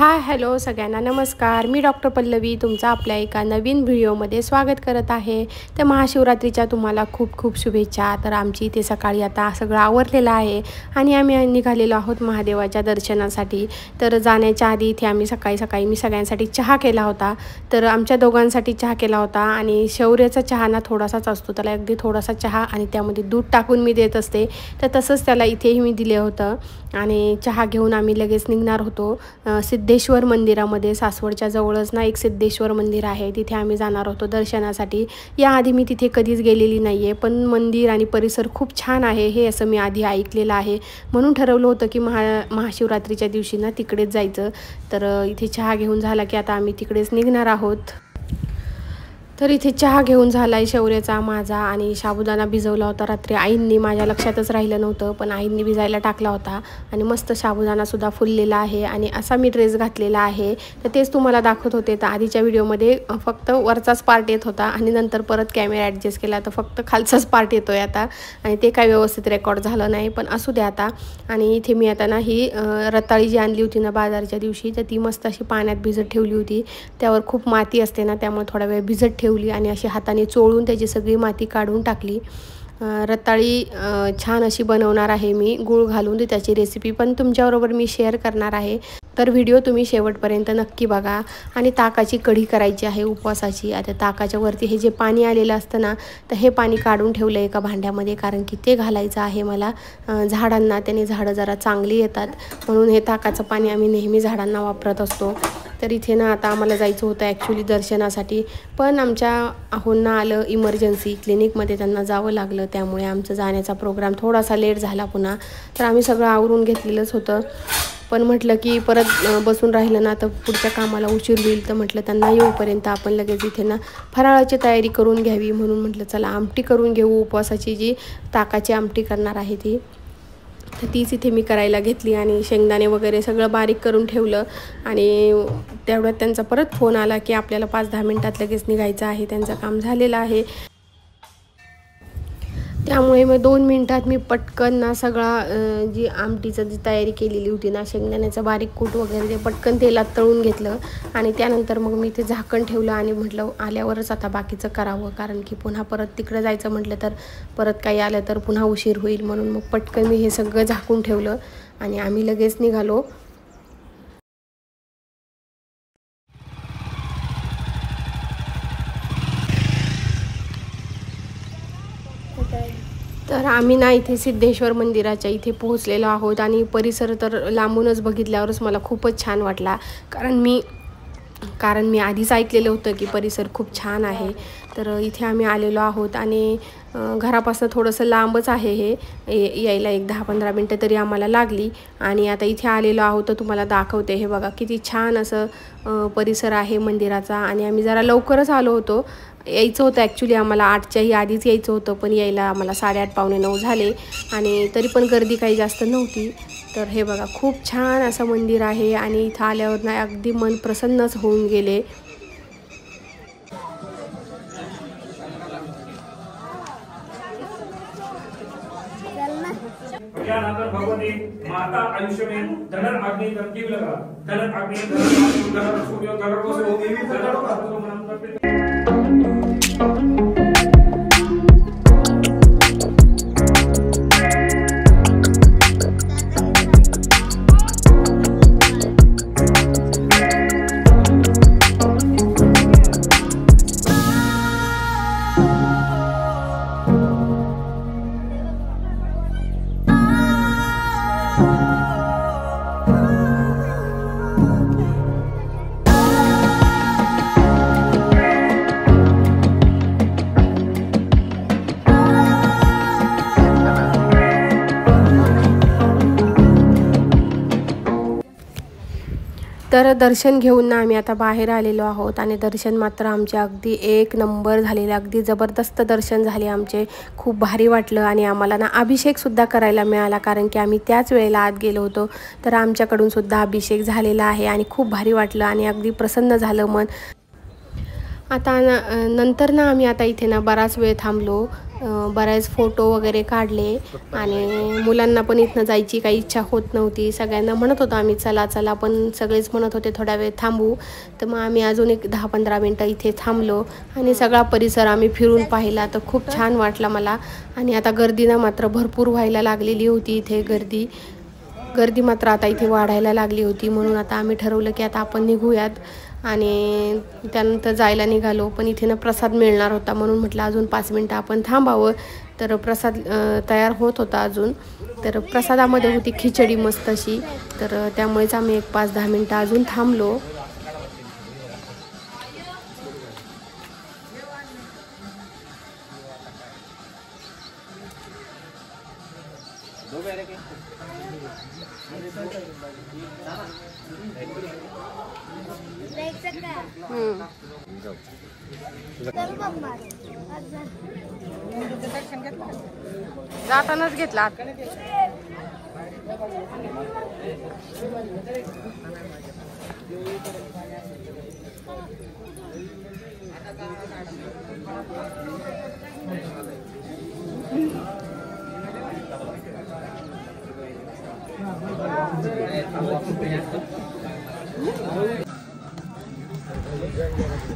Hi hello सगळ्यांना नमस्कार। मी doctor Pallavi तुमचा आपल्या एका नवीन व्हिडिओमध्ये स्वागत करत आहे। तर महाशिवरात्रीच्या तुम्हाला खूप खूप शुभेच्छा। तर आमची इथे सकाळी आता सगळं आवरलेलं आहे आणि आम्ही निघालेलो आहोत महादेवाच्या दर्शनासाठी। तर जाण्याच्या आधी इथे आम्ही सकाळी मी सगळ्यांसाठी चहा केला होता। तर आमच्या दोघांसाठी चहा केला होता आणि शौर्याचा चहा ना थोडासाच असतो, त्याला अगदी थोडासा चहा आणि त्यामध्ये दूध टाकून मी देत असते। तर तसंच त्याला इथेही मी दिले होतं आणि चहा घेऊन आम्ही लगेच निघणार होतो सिद्धेश्वर मंदिरामध्ये। सासवडच्या जवळच ना एक सिद्धेश्वर मंदिर आहे, तिथे आम्ही जाणार होतो दर्शनासाठी। याआधी मी तिथे कधीच गेलेली नाही आहे, पण मंदिर आणि परिसर खूप छान आहे हे असं मी आधी ऐकलेलं आहे, म्हणून ठरवलं होतं की महाशिवरात्रीच्या दिवशी ना तिकडेच जायचं। तर इथे चहा घेऊन झाला की आता आम्ही तिकडेच निघणार आहोत। तर इथे चहा घेऊन झाला आहे शौर्याचा माझा आणि साबुदाणा भिजवला होता रात्री आईंनी, माझ्या लक्षातच राहिलं नव्हतं पण आईंनी भिजायला टाकला होता आणि मस्त साबुदाणासुद्धा फुललेला आहे आणि असा मी ड्रेस घातलेला आहे। तर तेच तुम्हाला दाखवत होते। तर आधीच्या व्हिडिओमध्ये फक्त वरचाच पार्ट येत होता आणि नंतर परत कॅमेरा ॲडजस्ट केला तर फक्त खालचाच पार्ट येतो आहे आता आणि ते काय व्यवस्थित रेकॉर्ड झालं नाही, पण असू द्या आता। आणि इथे मी आता ना ही रताळी जी आणली होती ना बाजारच्या दिवशी, तर ती मस्त अशी पाण्यात भिजत ठेवली होती। त्यावर खूप माती असते ना, त्यामुळे थोडा वेळ भिजत ठेवली आणि अशी हाताने चोळून त्याची सगळी माती काढून टाकली। रताळी छान अशी बनवणार आहे मी गूळ घालून, त्याची रेसिपी पण तुमच्याबरोबर मी शेअर करणार आहे। तर व्हिडिओ तुम्ही शेवटपर्यंत नक्की बघा। आणि ताकाची कढी करायची आहे उपवासाची। आता ताकाच्या वरती हे जे पाणी आलेलं असतं ना, तर हे पाणी काढून ठेवलं एका भांड्यामध्ये, कारण की ते घालायचं आहे मला झाडांना, त्याने झाडं जरा चांगली येतात, म्हणून हे ताकाचं पाणी आम्ही नेहमी झाडांना वापरत असतो। तर इथे ना आता आम्हाला जायचं होतं ॲक्च्युली दर्शनासाठी, पण आमच्या आहोंना आलं इमर्जन्सी, क्लिनिकमध्ये त्यांना जावं लागलं, त्यामुळे आमचं जाण्याचा प्रोग्राम थोडासा लेट झाला पुन्हा। तर आम्ही सगळं आवरून घेतलेलंच होतं, पण म्हटलं की परत बसून राहिलं ना तर पुढच्या कामाला उशीर होईल, तर म्हटलं त्यांना येऊपर्यंत आपण लगेच इथे ना फराळाची तयारी करून घ्यावी, म्हणून म्हटलं चला आमटी करून घेऊ, उपवासाची जी ताकाची आमटी करणार आहे ती। तर तीच इथे मी करायला घेतली आणि शेंगदाणे वगैरे सगळं बारीक करून ठेवलं आणि तेवढ्यात त्यांचा परत फोन आला की आपल्याला 5-10 मिनटात लगेच निघायचं आहे, त्यांचं काम झालेलं आहे। त्यामुळे मग 2 मिनटात मी पटकन ना सगळा जी आमटीचं जी तयारी केलेली होती ना, शेंगदाण्याचं बारीक कूट वगैरे ते पटकन तेलात तळून घेतलं आणि त्यानंतर मग मी ते झाकण ठेवलं आणि म्हटलं आल्यावरच आता बाकीचं करावं, कारण की पुन्हा परत तिकडं जायचं म्हटलं तर परत काही आलं तर पुन्हा उशीर होईल, म्हणून मग पटकन मी हे सगळं झाकून ठेवलं आणि आम्ही लगेच निघालो। तर आम्ही ना इथे सिद्धेश्वर मंदिराच्या इथे पोहोचलेलो आहोत आणि परिसर तर लांबूनच बघितल्यावरच मला खूपच छान वाटला, कारण मी आधीच ऐकलेलं होतं की परिसर खूप छान आहे। तर इथे आम्ही आलेलो आहोत आणि घरापासून थोडंसं लांबच आहे हे, यायला एक 10-15 मिनटं तरी आम्हाला लागली आणि आता इथे आलेलो आहोत तर तुम्हाला दाखवते। हे बघा किती छान असं परिसर आहे मंदिराचा आणि आम्ही जरा लवकरच आलो होतो, यायचं होतं ॲक्च्युली आम्हाला 8च्याही आधीच यायचं होतं, पण यायला आम्हाला 8:30-9 झाले आणि तरी पण गर्दी काही जास्त नव्हती। तर हे बघा खूप छान असं मंदिर आहे आणि इथं आल्यावर ना अगदी मन प्रसन्नच होऊन गेले। भगवती माता आयुष्य में धनर अग्नि धरती लगा धनर अग्नि धनर सूर्य धनर वसु देवी धनर वसु नाम करते। तर दर्शन घेऊन ना आम्ही आता बाहेर आलेलो आहोत आणि दर्शन मात्र आमचे अगदी एक नंबर झालेले, अगदी जबरदस्त दर्शन झाले आमचे, खूप भारी वाटलं आणि आम्हाला ना अभिषेकसुद्धा करायला मिळाला, कारण की आम्ही त्याच वेळेला आत गेलो होतो। तर आमच्याकडून सुद्धा अभिषेक झालेला आहे आणि खूप भारी वाटलं आणि अगदी प्रसन्न झालं मन। आता नंतर ना आम्ही आता इथे ना बराच वेळ थांबलो बरेच फोटो वगैरे काढले आणि मुलांना पण इथनं जायची काही इच्छा होत नव्हती. सगळ्यांना म्हणत होतो आम्ही चला चला, पण सगळेच म्हणत होते थोडा वेळ थांबू. तर मग आम्ही अजून एक 10-15 मिनटं इथे थांबलो आणि सगळा परिसर आम्ही फिरून पाहिला. तर खूप छान वाटला मला. आणि आता गर्दीना मात्र भरपूर व्हायला लागलेली होती. इथे गर्दी मात्र आता इथे वाढायला लागली होती. म्हणून आता आम्ही ठरवलं की आता आपण निघूयात आणि त्यानंतर जायला निघालो. पण इथे ना प्रसाद मिळणार होता म्हणून म्हटलं अजून 5 मिनटं आपण थांबावं. तर प्रसाद तयार होत होता अजून. तर प्रसादामध्ये होती खिचडी मस्त अशी. तर त्यामुळेच आम्ही एक 5-10 मिनटं अजून थांबलो. जातानाच घेतला.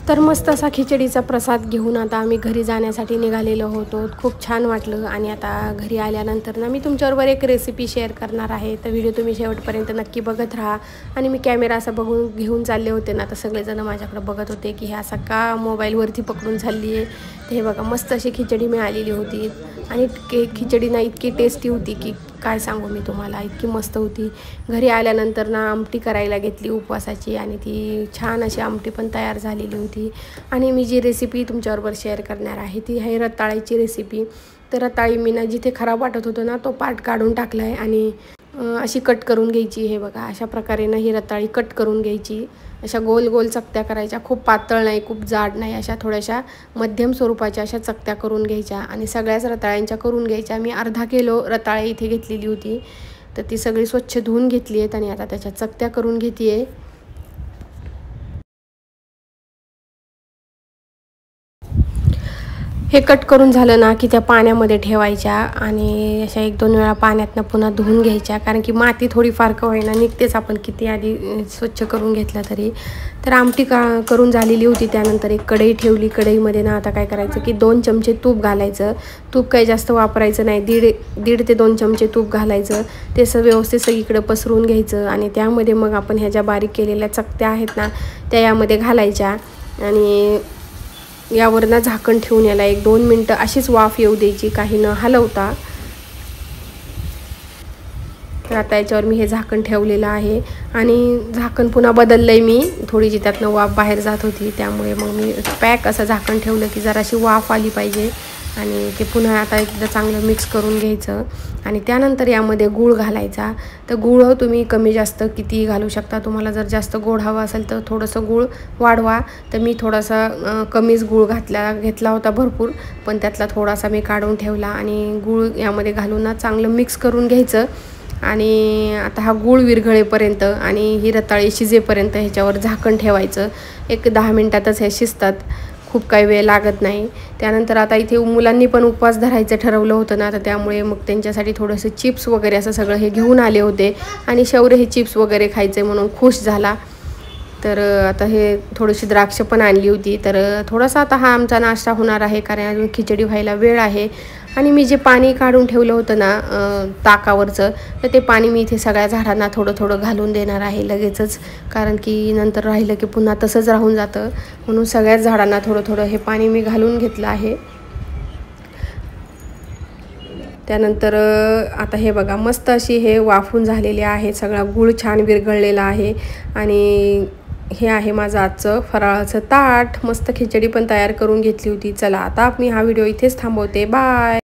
तर मस्त असा खिचडीचा प्रसाद घेऊन आता आम्ही घरी जाण्यासाठी निघालेलो होतो. खूप छान वाटलं. आणि आता घरी आल्यानंतर ना मी तुमच्याबरोबर एक रेसिपी शेअर करणार आहे. तर व्हिडिओ तुम्ही शेवटपर्यंत नक्की बघत राहा. आणि मी कॅमेरा असा घेऊन चालले होते ना, तर सगळेजण माझ्याकडे बघत होते की हे असा का मोबाईलवरती पकडून चालली आहे. तर हे बघा मस्त अशी खिचडी मिळालेली होती. आणि खिचडी ना इतकी टेस्टी होती की काय सांगू मी तुम्हाला, इतकी मस्त होती. घरी आल्यानंतर ना आमटी करायला घेतली उपवासाची आणि ती छान अशी आमटी पण तयार झालेली होती. आणि मी जी रेसिपी तुमच्याबरोबर शेअर करणार आहे ती आहे रताळीची रेसिपी. तर रताळी मी ना जिथे खराब वाटत होतो ना तो पार्ट काढून टाकला आहे आणि अशी कट करून घ्यायची. हे बघा अशा प्रकारे ना ही रताळी कट करून घ्यायची. अशा गोल गोल चकत्या करायच्या. खूप पातळ नाही, खूप जाड नाही, अशा थोड्याशा मध्यम स्वरूपाच्या अशा चकत्या करून घ्यायच्या आणि सगळ्याच रताळ्यांच्या करून घ्यायच्या. मी अर्धा किलो रताळे इथे घेतलेली होती. तर ती सगळी स्वच्छ धुवून घेतली आहेत आणि आता त्याच्या चकत्या करून घेते आहे. हे कट करून झालं ना की त्या पाण्यामध्ये ठेवायच्या आणि अशा 1-2 वेळा पाण्यातनं पुन्हा धुवून घ्यायच्या. कारण की माती थोडीफार का होईना निघतेच, आपण किती आधी स्वच्छ करून घेतलं तरी. तर आमटी करून झालेली होती. त्यानंतर एक कढई ठेवली. कढईमध्ये ना आता काय करायचं की 2 चमचे तूप घालायचं. तूप काही जास्त वापरायचं नाही. दीड ते 2 चमचे तूप घालायचं. ते व्यवस्थित सगळीकडे पसरून घ्यायचं आणि त्यामध्ये मग आपण ह्या ज्या बारीक केलेल्या चकत्या आहेत ना त्या यामध्ये घालायच्या आणि यावर ना झाकण ठेवून याला 1-2 मिनटं अशीच वाफ येऊ द्यायची, काही न हलवता. तर आता याच्यावर मी हे झाकण ठेवलेलं आहे आणि झाकण पुन्हा बदललं आहे मी. थोडीशी त्यातनं वाफ बाहेर जात होती त्यामुळे मग मी पॅक असं झाकण ठेवलं की जराशी वाफ आली पाहिजे. आणि ते पुन्हा आता एकदा चांगलं मिक्स करून घ्यायचं. आणि त्यानंतर यामध्ये गूळ घालायचा. तर गूळ तुम्ही कमी जास्त किती घालू शकता. तुम्हाला जर जास्त गोड हवा असेल तर थोडंसं गूळ वाढवा. तर मी थोडासा कमीच गूळ घेतला होता भरपूर, पण त्यातला थोडासा मी काढून ठेवला आणि गूळ यामध्ये घालून ना चांगलं मिक्स करून घ्यायचं. आणि आता हा गूळ विरघळेपर्यंत आणि ही रताळी शिजेपर्यंत ह्याच्यावर झाकण ठेवायचं. 10 मिनटातच हे शिजतात, खूप काही वेळ लागत नाही. त्यानंतर आता इथे मुलांनी पण उपवास धरायचं ठरवलं होतं ना, तर त्यामुळे मग त्यांच्यासाठी थोडंसं चिप्स वगैरे असं सगळं हे घेऊन आले होते आणि शौर्य हे चिप्स वगैरे खायचे म्हणून खुश झाला. तर आता हे थोडीशी द्राक्ष पण आणली होती. तर थोडासा आता हा आमचा नाश्ता होणार आहे कारण अजून खिचडी व्हायला वेळ आहे. आणि मी जे पाणी काढून ठेवलं होतं ना ताकावरचं, तर ते पाणी मी इथे सगळ्या झाडांना थोडं थोडं घालून देणार आहे लगेचच, कारण की नंतर राहिलं की पुन्हा तसंच राहून जातं. म्हणून सगळ्याच झाडांना थोडं थोडं हे पाणी मी घालून घेतलं आहे. त्यानंतर आता हे बघा मस्त अशी हे वाफून झालेले आहे. सगळा गूळ छान विरघळलेला आहे आणि हे आहे माझं आजचं फराळाचं ताट. मस्त खिचडी पण तयार करून घेतली होती. चला आता मी हा व्हिडिओ इथेच थांबवते. बाय.